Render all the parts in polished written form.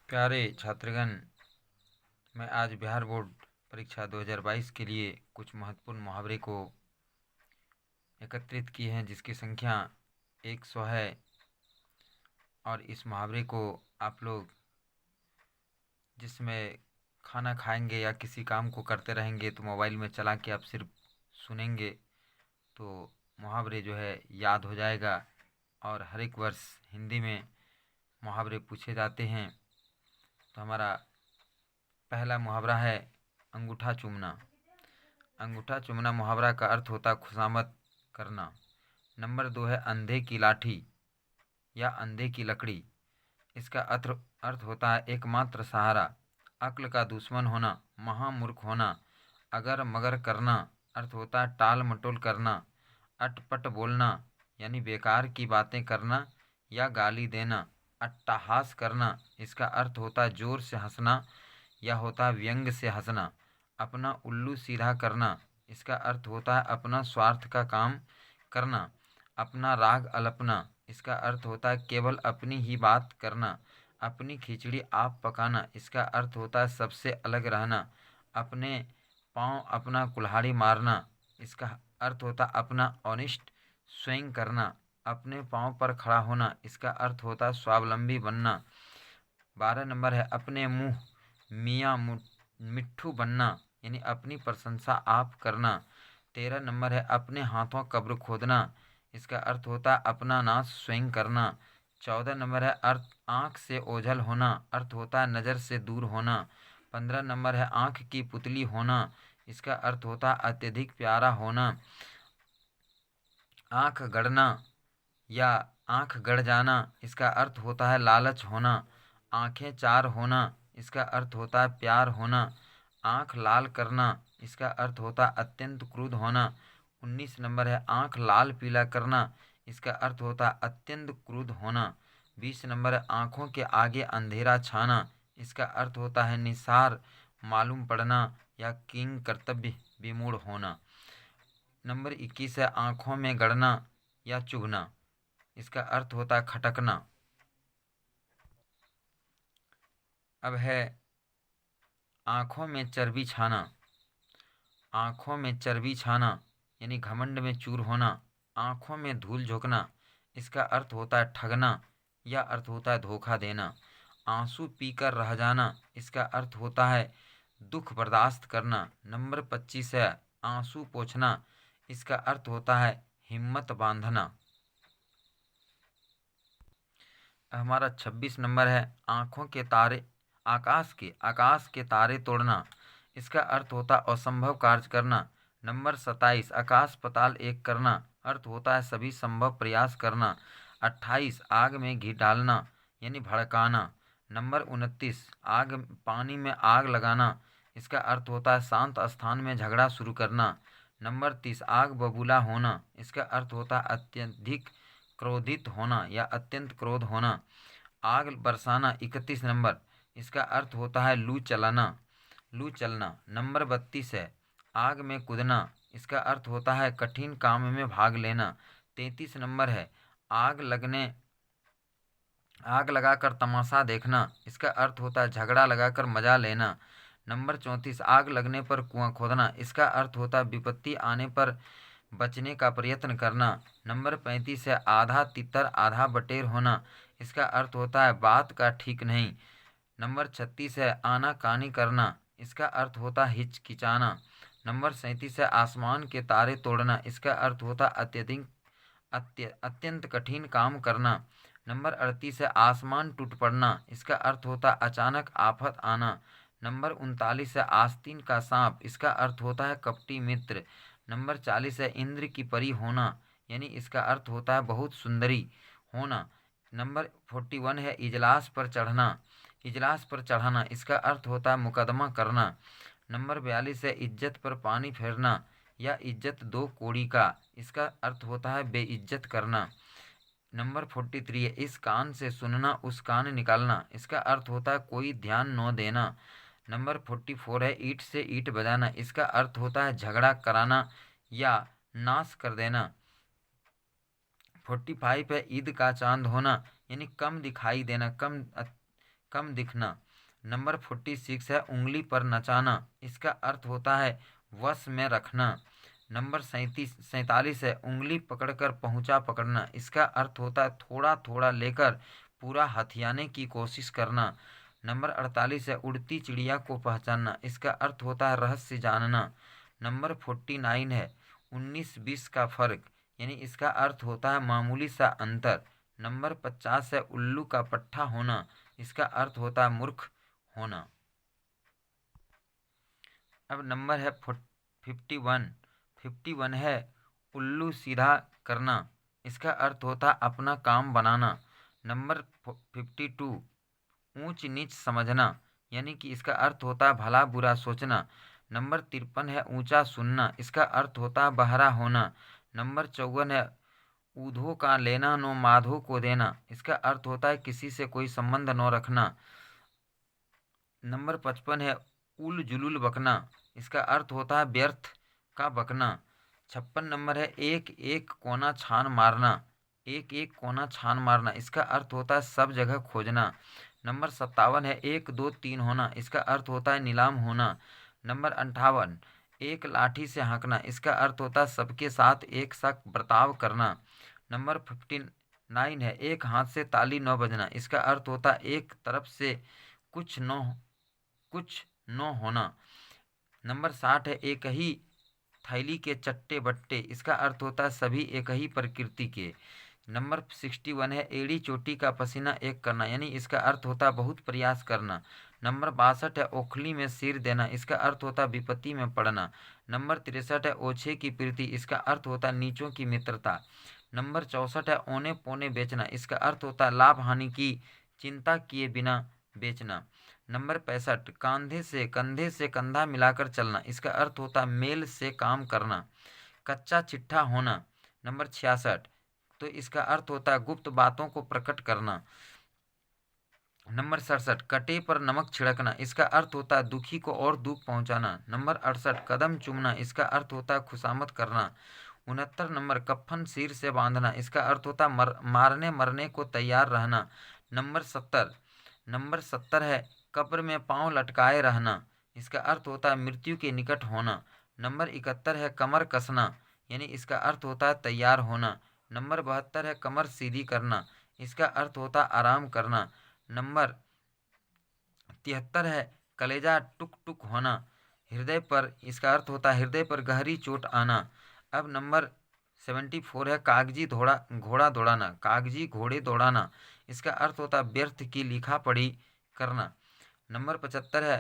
प्यारे छात्रगण, मैं आज बिहार बोर्ड परीक्षा 2022 के लिए कुछ महत्वपूर्ण मुहावरे को एकत्रित किए हैं, जिसकी संख्या 100 है। और इस मुहावरे को आप लोग जिसमें खाना खाएंगे या किसी काम को करते रहेंगे तो मोबाइल में चला के आप सिर्फ सुनेंगे तो मुहावरे जो है याद हो जाएगा। और हर एक वर्ष हिंदी में मुहावरे पूछे जाते हैं। तो हमारा पहला मुहावरा है अंगूठा चूमना। अंगूठा चूमना मुहावरा का अर्थ होता खुशामद करना। नंबर 2 है अंधे की लाठी या अंधे की लकड़ी। इसका अर्थ होता है एकमात्र सहारा, अक्ल का दुश्मन होना, महामूर्ख होना, अगर मगर करना। अर्थ होता है टाल मटोल करना, अटपट बोलना यानी बेकार की बातें करना या गाली देना। अट्टहास करना, इसका अर्थ होता है जोर से हंसना या होता है व्यंग से हंसना। अपना उल्लू सीधा करना, इसका अर्थ होता है अपना स्वार्थ का काम करना। अपना राग अलपना, इसका अर्थ होता है केवल अपनी ही बात करना। अपनी खिचड़ी आप पकाना, इसका अर्थ होता है सबसे अलग रहना। अपने पाँव अपना कुल्हाड़ी मारना, इसका अर्थ होता है अपना अनिष्ट स्वयं करना। अपने पाँव पर खड़ा होना, इसका अर्थ होता है स्वावलंबी बनना। 12 नंबर है अपने मुँह मियाँ मिट्ठू बनना यानी अपनी प्रशंसा आप करना। 13 नंबर है अपने हाथों कब्र खोदना, इसका अर्थ होता है अपना नाश स्वयं करना। 14 नंबर है अर्थ आँख से ओझल होना, अर्थ होता है नज़र से दूर होना। 15 नंबर है आँख की पुतली होना, इसका अर्थ होता है अत्यधिक प्यारा होना। आँख गड़ना या आँख गड़ जाना, इसका अर्थ होता है लालच होना। आँखें चार होना, इसका अर्थ होता है प्यार होना। आँख लाल करना, इसका अर्थ होता है अत्यंत क्रुद्ध होना। 19 नंबर है आँख लाल पीला करना, इसका अर्थ होता है अत्यंत क्रुद्ध होना। 20 नंबर है आँखों के आगे अंधेरा छाना, इसका अर्थ होता है निसार मालूम पड़ना या किंग कर्तव्य विमूढ़ होना। नंबर 21 है आँखों में गड़ना या चुभना, इसका अर्थ होता है खटकना। अब है आँखों में चर्बी छाना। आँखों में चर्बी छाना यानी घमंड में चूर होना। आँखों में धूल झोंकना, इसका अर्थ होता है ठगना या अर्थ होता है धोखा देना। आंसू पीकर रह जाना, इसका अर्थ होता है दुख बर्दाश्त करना। नंबर 25 है आंसू पोंछना, इसका अर्थ होता है हिम्मत बांधना। हमारा 26 नंबर है आँखों के तारे आकाश के तारे तोड़ना, इसका अर्थ होता है असंभव कार्य करना। नंबर 27 आकाश पताल एक करना, अर्थ होता है सभी संभव प्रयास करना। 28 आग में घी डालना यानी भड़काना। नंबर 29 पानी में आग लगाना, इसका अर्थ होता है शांत स्थान में झगड़ा शुरू करना। नंबर 30 आग बबूला होना, इसका अर्थ होता है अत्यधिक क्रोधित होना या अत्यंत क्रोध होना। आग बरसाना 31 नंबर, इसका अर्थ होता है लू चलना। नंबर 32 है आग में कूदना, इसका अर्थ होता है कठिन काम में भाग लेना। 33 नंबर है आग लगाकर तमाशा देखना, इसका अर्थ होता है झगड़ा लगाकर मजा लेना। नंबर 34 आग लगने पर कुआं खोदना, इसका अर्थ होता है विपत्ति आने पर बचने का प्रयत्न करना। नंबर 35 है आधा तितर आधा बटेर होना, इसका अर्थ होता है बात का ठीक नहीं। नंबर 36 है आनाकानी करना, इसका अर्थ होता है हिचकिचाना। नंबर 37 है आसमान के तारे तोड़ना, इसका अर्थ होता है अत्यंत कठिन काम करना। नंबर 38 है आसमान टूट पड़ना, इसका अर्थ होता है अचानक आफत आना। नंबर 39 है आस्तीन का सांप, इसका अर्थ होता है कपटी मित्र। नंबर 40 है इंद्र की परी होना यानी इसका अर्थ होता है बहुत सुंदरी होना। नंबर 41 है इजलास पर चढ़ाना, इसका अर्थ होता है मुकदमा करना। नंबर 42 है इज्जत पर पानी फेरना या इज्जत दो कौड़ी का, इसका अर्थ होता है बेइज्जत करना। नंबर 43 है इस कान से सुनना उस कान निकालना, इसका अर्थ होता है कोई ध्यान न देना। नंबर 44 है ईंट से ईंट बजाना, इसका अर्थ होता है झगड़ा कराना या नाश कर देना। 45 है ईद का चांद होना यानी कम दिखाई देना कम दिखना। नंबर 46 है उंगली पर नचाना, इसका अर्थ होता है वश में रखना। नंबर 47 है उंगली पकड़कर पहुंचा पकड़ना, इसका अर्थ होता है थोड़ा थोड़ा लेकर पूरा हथियाने की कोशिश करना। नंबर 48 है उड़ती चिड़िया को पहचानना, इसका अर्थ होता है रहस्य जानना। नंबर 49 है 19-20 का फर्क, यानी इसका अर्थ होता है मामूली सा अंतर। नंबर 50 है उल्लू का पट्ठा होना, इसका अर्थ होता है मूर्ख होना। अब नंबर है 51 है उल्लू सीधा करना, इसका अर्थ होता है अपना काम बनाना। नंबर 52 ऊंच नीच समझना, यानी कि इसका अर्थ होता है भला बुरा सोचना। नंबर 53 है ऊंचा सुनना, इसका अर्थ होता है बहरा होना। नंबर 54 है ऊधो का लेना नो माधो को देना, इसका अर्थ होता है किसी से कोई संबंध न रखना। नंबर 55 है उल जुलूल बकना, इसका अर्थ होता है व्यर्थ का बकना। 56 नंबर है एक एक कोना छान मारना, एक एक कोना छान मारना, इसका अर्थ होता है सब जगह खोजना। नंबर 57 है 1 2 3 होना, इसका अर्थ होता है नीलाम होना। नंबर 58 एक लाठी से हाँकना, इसका अर्थ होता है सबके साथ एक सा बर्ताव करना। नंबर 59 है एक हाथ से ताली न बजना, इसका अर्थ होता है एक तरफ से कुछ न होना। नंबर 60 है एक ही थैली के चट्टे बट्टे, इसका अर्थ होता है सभी एक ही प्रकृति के। नंबर 61 है एड़ी चोटी का पसीना एक करना, यानी इसका अर्थ होता है बहुत प्रयास करना। नंबर 62 है ओखली में सिर देना, इसका अर्थ होता है विपत्ति में पड़ना। नंबर 63 है ओछे की प्रीति, इसका अर्थ होता है नीचों की मित्रता। नंबर 64 है औने पौने बेचना, इसका अर्थ होता है लाभ हानि की चिंता किए बिना बेचना। नंबर 65 कंधे से कंधा मिलाकर चलना, इसका अर्थ होता है मेल से काम करना। कच्चा चिट्ठा होना। नंबर 66 तो इसका अर्थ होता है गुप्त बातों को प्रकट करना। नंबर 67 कटे पर नमक छिड़कना, इसका अर्थ होता है दुखी को और दुख पहुंचाना। नंबर 68 कदम चूमना, इसका अर्थ होता है खुशामद करना। 69 नंबर कफन सिर से बांधना, इसका अर्थ होता है मारने मरने को तैयार रहना। नंबर 70 है कब्र में पांव लटकाए रहना, इसका अर्थ होता है मृत्यु के निकट होना। नंबर 71 है कमर कसना, यानी इसका अर्थ होता है तैयार होना। नंबर 72 है कमर सीधी करना, इसका अर्थ होता है आराम करना। नंबर 73 है कलेजा टुक टुक होना, हृदय पर, इसका अर्थ होता है हृदय पर गहरी चोट आना। अब नंबर 74 है कागजी घोड़ा दौड़ाना, कागजी घोड़े दौड़ाना, इसका अर्थ होता है व्यर्थ की लिखा पढ़ी करना। नंबर 75 है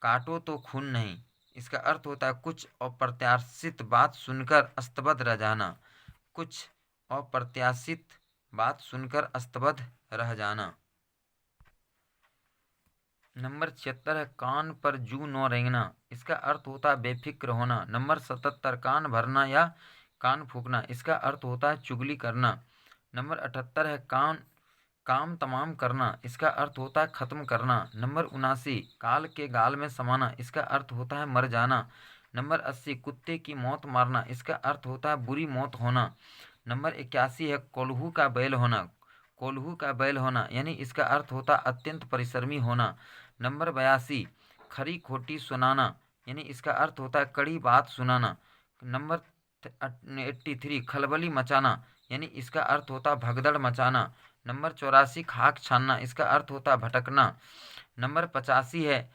काटो तो खून नहीं, इसका अर्थ होता है कुछ अप्रत्याशित बात सुनकर अस्तबद्ध रह जाना, कुछ अप्रत्याशित बात सुनकर अस्तबद्ध रह जाना। नंबर 76 है कान पर जू न रेंगना, इसका अर्थ होता है बेफिक्र होना। नंबर 77 कान भरना या कान फूकना, इसका अर्थ होता है चुगली करना। नंबर 78 है काम तमाम करना, इसका अर्थ होता है खत्म करना। नंबर 79 काल के गाल में समाना, इसका अर्थ होता है मर जाना। नंबर 80 कुत्ते की मौत मारना, इसका अर्थ होता है बुरी मौत होना। नंबर 81 है कोल्हू का बैल होना, यानी इसका अर्थ होता है अत्यंत परिश्रमी होना। नंबर 82 खरी खोटी सुनाना, यानी इसका अर्थ होता है कड़ी बात सुनाना। नंबर 83 खलबली मचाना, यानी इसका अर्थ होता है भगदड़ मचाना। नंबर 84 खाक छानना, इसका अर्थ होता है भटकना। नंबर 85 है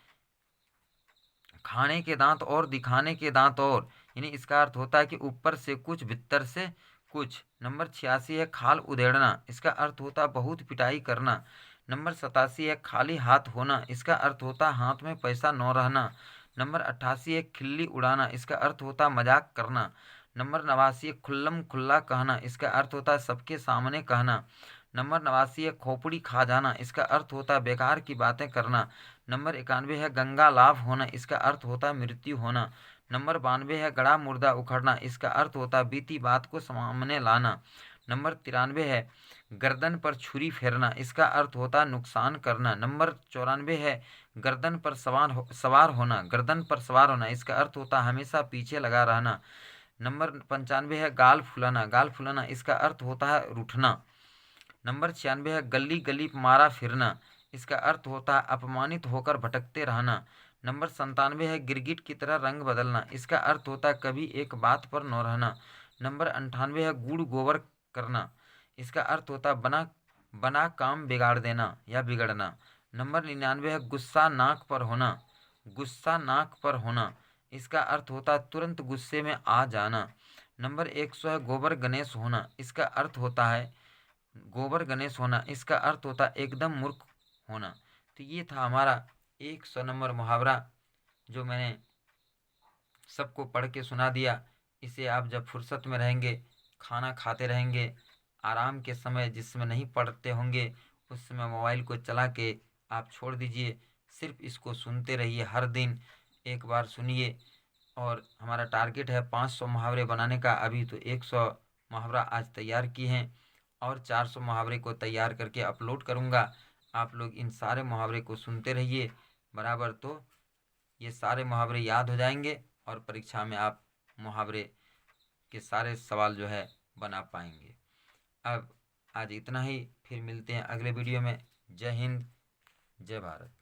खाने के दांत और दिखाने के दांत और, यानी इसका अर्थ होता है कि ऊपर से कुछ भीतर से कुछ। नंबर 86 है खाल उधेड़ना, इसका अर्थ होता है बहुत पिटाई करना। नंबर 87 है खाली हाथ होना, इसका अर्थ होता है हाथ में पैसा न रहना। नंबर 88 है खिल्ली उड़ाना, इसका अर्थ होता है मजाक करना। नंबर 89 है खुल्लम खुल्ला कहना, इसका अर्थ होता है सबके सामने कहना। नंबर 89 है खोपड़ी खा जाना, इसका अर्थ होता है बेकार की बातें करना। नंबर 91 है गंगा लाभ होना, इसका अर्थ होता है मृत्यु होना। नंबर 92 है गड़ा मुर्दा उखड़ना, इसका अर्थ होता है बीती बात को सामने लाना। नंबर 93 है गर्दन पर छुरी फेरना, इसका अर्थ होता है नुकसान करना। नंबर 94 है गर्दन पर सवार होना, गर्दन पर सवार होना, इसका अर्थ होता है हमेशा पीछे लगा रहना। नंबर 95 है गाल फुलाना, इसका अर्थ होता है रूठना। नंबर 96 है गली गली मारा फिरना, इसका अर्थ होता है अपमानित होकर भटकते रहना। नंबर 97 है गिरगिट की तरह रंग बदलना। इसका अर्थ होता है कभी एक बात पर न रहना। नंबर 98 है गुड़ गोबर करना। इसका अर्थ होता है बना बना काम बिगाड़ देना या बिगड़ना। नंबर 99 है गुस्सा नाक पर होना। गुस्सा नाक पर होना। इसका अर्थ होता है तुरंत गुस्से में आ जाना। नंबर 100 है गोबर गणेश होना। इसका अर्थ होता है गोबर गणेश होना। इसका अर्थ होता है एकदम मूर्ख होना। तो ये था हमारा 100 नंबर मुहावरा जो मैंने सबको पढ़ के सुना दिया। इसे आप जब फुर्सत में रहेंगे, खाना खाते रहेंगे, आराम के समय जिस समय नहीं पढ़ते होंगे उस समय मोबाइल को चला के आप छोड़ दीजिए। सिर्फ इसको सुनते रहिए, हर दिन एक बार सुनिए। और हमारा टारगेट है 500 मुहावरे बनाने का। अभी तो 100 मुहावरा आज तैयार किए हैं और 400 मुहावरे को तैयार करके अपलोड करूँगा। आप लोग इन सारे मुहावरे को सुनते रहिए बराबर, तो ये सारे मुहावरे याद हो जाएंगे और परीक्षा में आप मुहावरे के सारे सवाल जो है बना पाएंगे। अब आज इतना ही, फिर मिलते हैं अगले वीडियो में। जय हिंद, जय भारत।